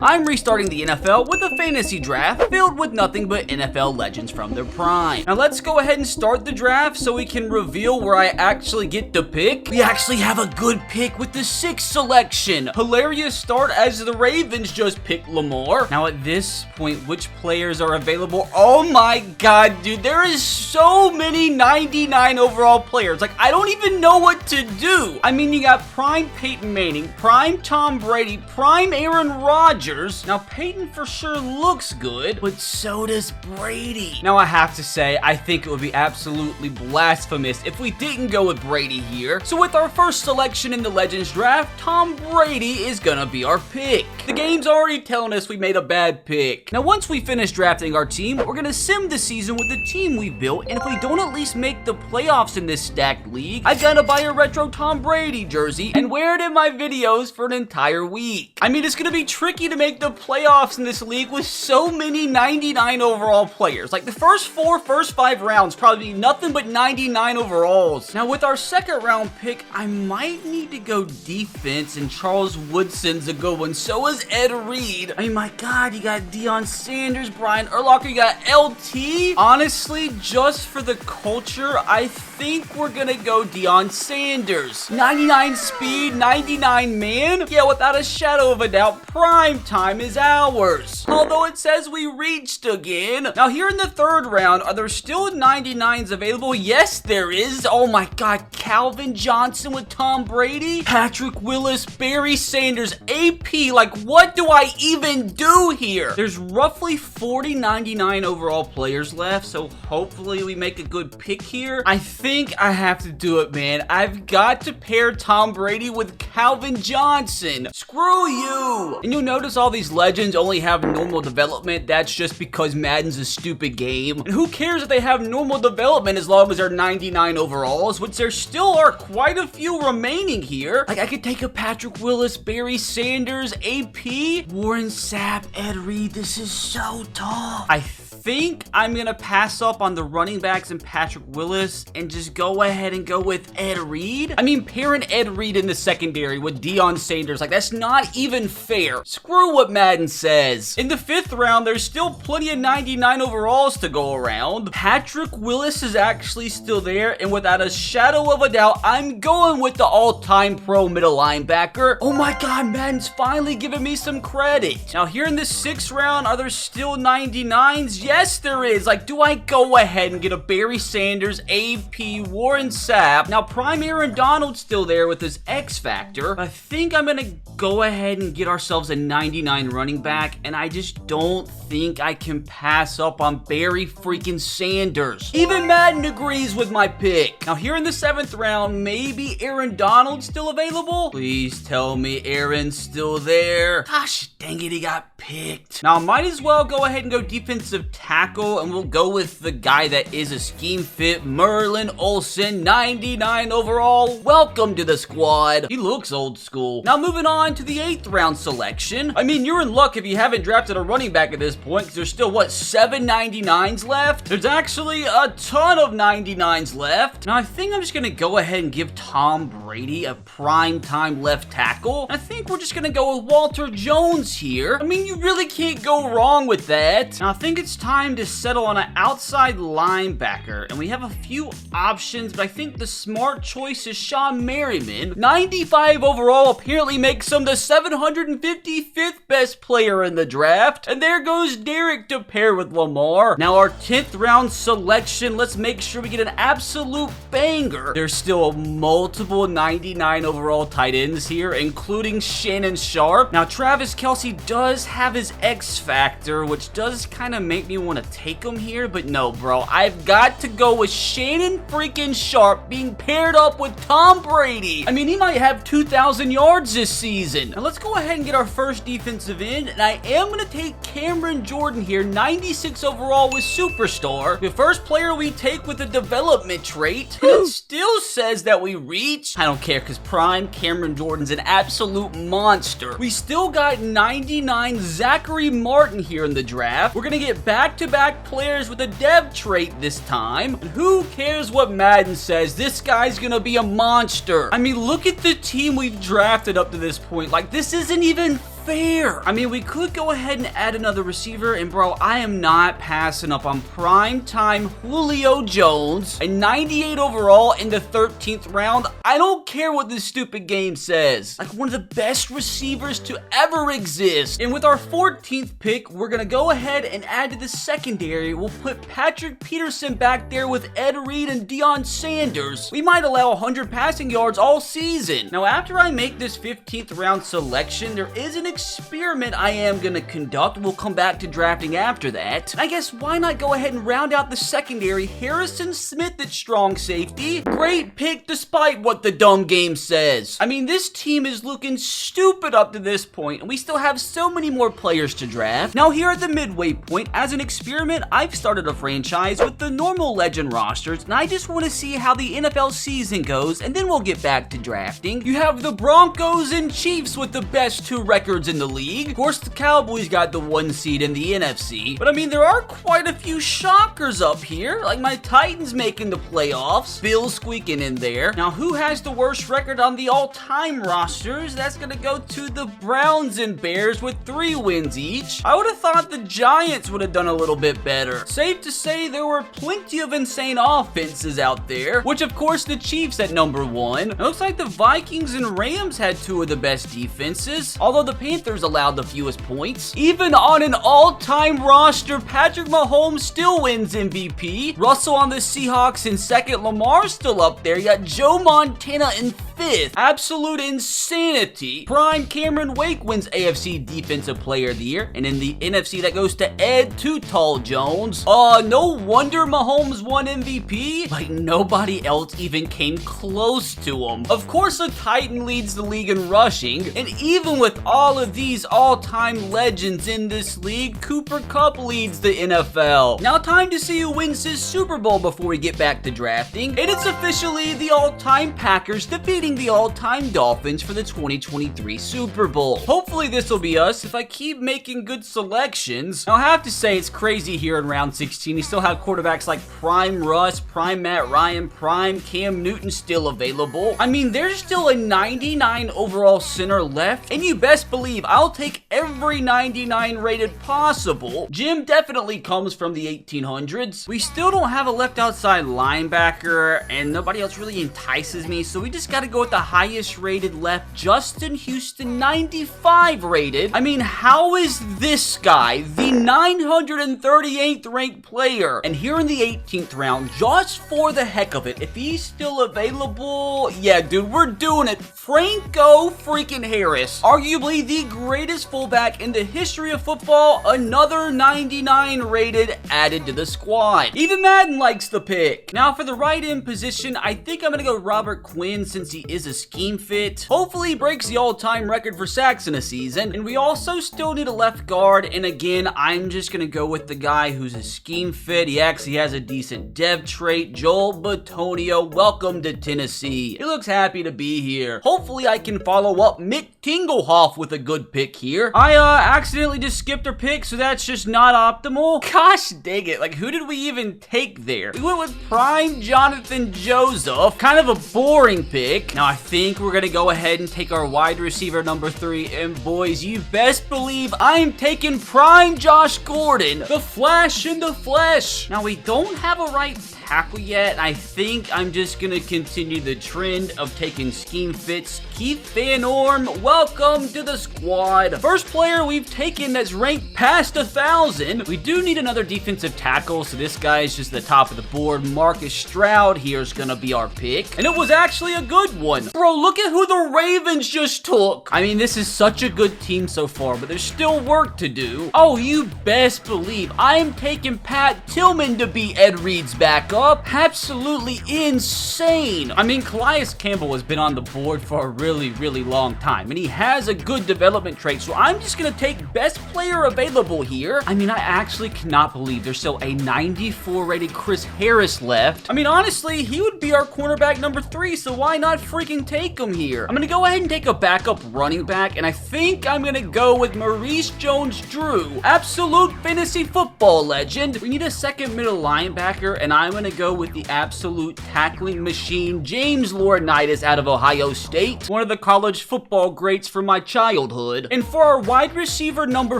I'm restarting the NFL with a fantasy draft filled with nothing but NFL legends from their prime. Now let's go ahead and start the draft so we can reveal where I actually get to pick. We actually have a good pick with the 6th selection. Hilarious start as the Ravens just picked Lamar. Now at this point, which players are available? Oh my god, dude, there is so many 99 overall players. Like, I don't even know what to do. I mean, you got prime Peyton Manning, prime Tom Brady, prime Aaron Rodgers. Now, Peyton for sure looks good, but so does Brady. Now, I have to say, I think it would be absolutely blasphemous if we didn't go with Brady here. So with our first selection in the Legends draft, Tom Brady is gonna be our pick. The game's already telling us we made a bad pick. Now, once we finish drafting our team, we're gonna sim the season with the team we built, and if we don't at least make the playoffs in this stacked league, I gotta buy a retro Tom Brady jersey and wear it in my videos for an entire week. I mean, it's gonna be tricky to make the playoffs in this league with so many 99 overall players. Like, the first 5 rounds probably be nothing but 99 overalls. Now, with our second round pick, I might need to go defense, and Charles Woodson's a good one. So is Ed Reed. I mean, my god, you got Deion Sanders, Brian Urlacher, you got LT. Honestly, just for the culture, I think we're gonna go Deion Sanders. 99 speed, 99 man. Yeah, without a shadow of a doubt, prime time is ours. Although it says we reached again. Now, here in the third round, are there still 99s available? Yes, there is. Oh my god, Calvin Johnson with Tom Brady, Patrick Willis, Barry Sanders, AP. Like, what do I even do here? There's roughly 40 99 overall players left, so hopefully we make a good pick here. I think I have to do it, man. I've got to pair Tom Brady with Calvin Johnson. Screw you. And you'll notice all these legends only have normal development. That's just because Madden's a stupid game. And who cares if they have normal development as long as they're 99 overalls, which there still are quite a few remaining here. Like, I could take a Patrick Willis, Barry Sanders, AP, Warren Sapp, Ed Reed. This is so tough. I think I'm gonna pass up on the running backs and Patrick Willis and just go ahead and go with Ed Reed. I mean, pairing Ed Reed in the secondary with Deion Sanders, like, that's not even fair. Screw what Madden says. In the 5th round, there's still plenty of 99 overalls to go around. Patrick Willis is actually still there, and without a shadow of a doubt, I'm going with the all-time pro middle linebacker. Oh my god, Madden's finally giving me some credit. Now, here in the 6th round, are there still 99s? Yes, there is. Like, do I go ahead and get a Barry Sanders, AP, Warren Sapp? Now, prime Aaron Donald's still there with his X Factor. I think I'm gonna go ahead and get ourselves a 99 running back, and I just don't think I can pass up on Barry freaking Sanders. Even Madden agrees with my pick. Now, here in the 7th round, maybe Aaron Donald's still available? Please tell me Aaron's still there. Gosh, dang it, he got picked. Now, I might as well go ahead and go defensive tackle, and we'll go with the guy that is a scheme fit, Merlin Olsen, 99 overall. Welcome to the squad. He looks old school. Now, moving on to the 8th round selection. I mean, you're in luck if you haven't drafted a running back at this point, because there's still, what, 7 99s left? There's actually a ton of 99s left. Now, I think I'm just gonna go ahead and give Tom Brady a prime time left tackle. I think we're just gonna go with Walter Jones here. I mean, you really can't go wrong with that. Now, I think it's time to settle on an outside linebacker, and we have a few options, but I think the smart choice is Sean Merriman. 95 overall apparently makes him the 755th best player in the draft, and there goes Derek to pair with Lamar. Now, our 10th round selection, let's make sure we get an absolute banger. There's still multiple 99 overall tight ends here, including Shannon Sharp. Now, Travis Kelce does have his X Factor, which does kind of make me want to take him here, but no, bro. I've got to go with Shannon freaking Sharp being paired up with Tom Brady. I mean, he might have 2,000 yards this season. Now, let's go ahead and get our first defensive end, and I am going to take Cameron Jordan here, 96 overall with Superstar. The first player we take with a development trait, and it still says that we reach. I don't care, because prime Cameron Jordan's an absolute monster. We still got 99 Zachary Martin here in the draft. We're going to get back-to-back players with a dev trait this time. And who cares what Madden says? This guy's gonna be a monster. I mean, look at the team we've drafted up to this point. Like, this isn't even fair. I mean, we could go ahead and add another receiver, and bro, I am not passing up on prime time Julio Jones, a 98 overall in the 13th round. I don't care what this stupid game says. Like, one of the best receivers to ever exist. And with our 14th pick, we're gonna go ahead and add to the secondary. We'll put Patrick Peterson back there with Ed Reed and Deion Sanders. We might allow 100 passing yards all season. Now, after I make this 15th round selection, there is an experiment I am gonna conduct. We'll come back to drafting after that. I guess why not go ahead and round out the secondary? Harrison Smith at strong safety. Great pick despite what the dumb game says. I mean, this team is looking stupid up to this point, and we still have so many more players to draft. Now, here at the midway point, as an experiment, I've started a franchise with the normal legend rosters, and I just want to see how the NFL season goes, and then we'll get back to drafting. You have the Broncos and Chiefs with the best 2 records in the league. Of course, the Cowboys got the 1 seed in the NFC, but I mean, there are quite a few shockers up here, like my Titans making the playoffs, Bills squeaking in there. Now, who has the worst record on the all-time rosters? That's gonna go to the Browns and Bears with 3 wins each. I would have thought the Giants would have done a little bit better. Safe to say there were plenty of insane offenses out there, which of course the Chiefs at number 1. It looks like the Vikings and Rams had 2 of the best defenses, although the Panthers allowed the fewest points. Even on an all-time roster, Patrick Mahomes still wins MVP. Russell on the Seahawks in 2nd, Lamar's still up there. You got Joe Montana in 5th. Absolute insanity. Prime Cameron Wake wins AFC Defensive Player of the Year, and in the NFC that goes to Ed Too Tall Jones. No wonder Mahomes won MVP. Like, nobody else even came close to him. Of course, the Titan leads the league in rushing, and even with all of these all-time legends in this league, Cooper Kupp leads the NFL. Now, time to see who wins his Super Bowl before we get back to drafting, and it's officially the all-time Packers defeating the all-time Dolphins for the 2023 Super Bowl. Hopefully this will be us if I keep making good selections. Now, I have to say, it's crazy here in round 16. You still have quarterbacks like Prime Russ, Prime Matt Ryan, Prime Cam Newton still available. I mean, there's still a 99 overall center left, and you best believe I'll take every 99 rated possible. Jim definitely comes from the 1800s. We still don't have a left outside linebacker, and nobody else really entices me, so we just gotta go with the highest rated left, Justin Houston, 95 rated. I mean, how is this guy the 938th ranked player? And here in the 18th round, just for the heck of it, if he's still available, yeah, dude, we're doing it. Franco freaking Harris, arguably the greatest fullback in the history of football, another 99 rated added to the squad. Even Madden likes the pick. Now, for the right end position, I think I'm gonna go Robert Quinn since he is a scheme fit. Hopefully he breaks the all-time record for sacks in a season. And we also still need a left guard, and again, I'm just gonna go with the guy who's a scheme fit. He actually has a decent dev trait. Joel Bitonio, welcome to Tennessee. He looks happy to be here. Hopefully I can follow up Mick Tingelhoff with a good pick here. I accidentally just skipped our pick, so that's just not optimal. Gosh dang it, like, who did we even take there? We went with Prime Jonathan Joseph, kind of a boring pick. Now I think we're gonna go ahead and take our wide receiver number 3, and boys, you best believe I'm taking Prime Josh Gordon, the Flash in the flesh. Now we don't have a right tackle yet. I think I'm just gonna continue the trend of taking scheme fits. Keith Van Orm, welcome to the squad. First player we've taken that's ranked past 1,000. We do need another defensive tackle, so this guy is just the top of the board. Marcus Stroud here's gonna be our pick, and it was actually a good one. Bro, look at who the Ravens just took. I mean, this is such a good team so far, but there's still work to do. Oh, you best believe I'm taking Pat Tillman to be Ed Reed's backup. Absolutely insane. I mean, Calais Campbell has been on the board for a really long time, and he has a good development trait, so I'm just gonna take best player available here. I mean, I actually cannot believe there's still a 94 rated Chris Harris left. I mean, honestly, he would be our cornerback number 3, so why not freaking take him here? I'm gonna go ahead and take a backup running back, and I think I'm gonna go with Maurice Jones-Drew, absolute fantasy football legend. We need a second middle linebacker, and I'm gonna gonna go with the absolute tackling machine, James Laurinaitis out of Ohio State, one of the college football greats from my childhood. And for our wide receiver number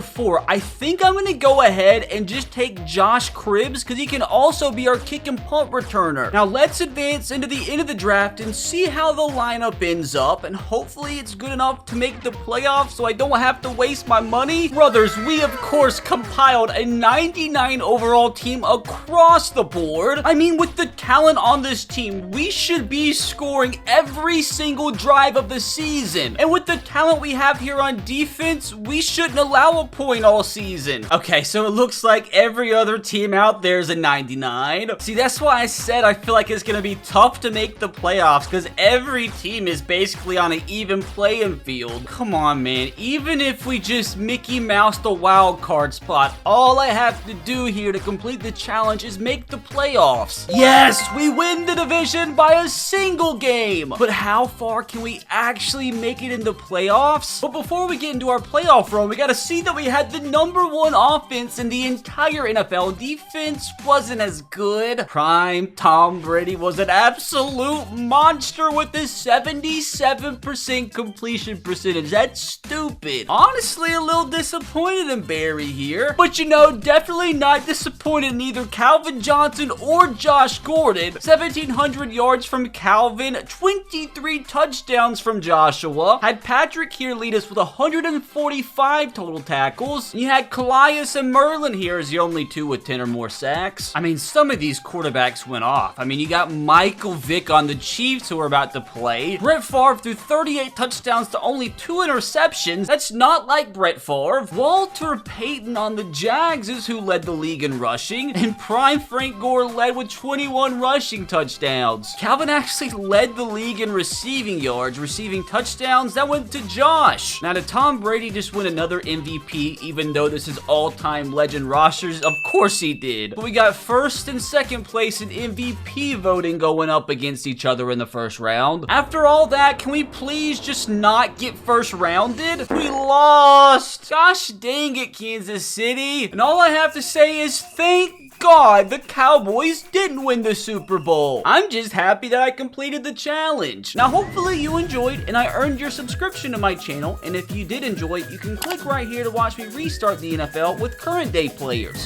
4, I think I'm gonna go ahead and just take Josh Cribbs because he can also be our kick and punt returner. Now let's advance into the end of the draft and see how the lineup ends up, and hopefully it's good enough to make the playoffs so I don't have to waste my money. Brothers, we of course compiled a 99 overall team across the board. I mean, with the talent on this team, we should be scoring every single drive of the season. And with the talent we have here on defense, we shouldn't allow a point all season. Okay, so it looks like every other team out there is a 99. See, that's why I said I feel like it's gonna be tough to make the playoffs because every team is basically on an even playing field. Come on, man. Even if we just Mickey Mouse the wild card spot, all I have to do here to complete the challenge is make the playoffs. Yes, we win the division by a single game. But how far can we actually make it into playoffs? But before we get into our playoff run, we gotta see that we had the #1 offense in the entire NFL. Defense wasn't as good. Prime Tom Brady was an absolute monster with a 77% completion percentage. That's stupid. Honestly, a little disappointed in Barry here. But you know, definitely not disappointed in either Calvin Johnson or Josh Gordon. 1,700 yards from Calvin, 23 touchdowns from Joshua. Had Patrick here lead us with 145 total tackles. You had Calais and Merlin here as the only 2 with 10 or more sacks. I mean, some of these quarterbacks went off. I mean, you got Michael Vick on the Chiefs who are about to play. Brett Favre threw 38 touchdowns to only 2 interceptions. That's not like Brett Favre. Walter Payton on the Jags is who led the league in rushing, and prime Frank Gore led with 21 rushing touchdowns. Calvin actually led the league in receiving yards, receiving touchdowns. That went to Josh. Now, did Tom Brady just win another MVP, even though this is all-time legend rosters? Of course he did. But we got first and second place in MVP voting going up against each other in the first round. After all that, can we please just not get first rounded? We lost. Gosh dang it, Kansas City. And all I have to say is thank God the Cowboys didn't win the Super Bowl. I'm just happy that I completed the challenge. Now, hopefully you enjoyed and I earned your subscription to my channel. And if you did enjoy, you can click right here to watch me restart the NFL with current day players.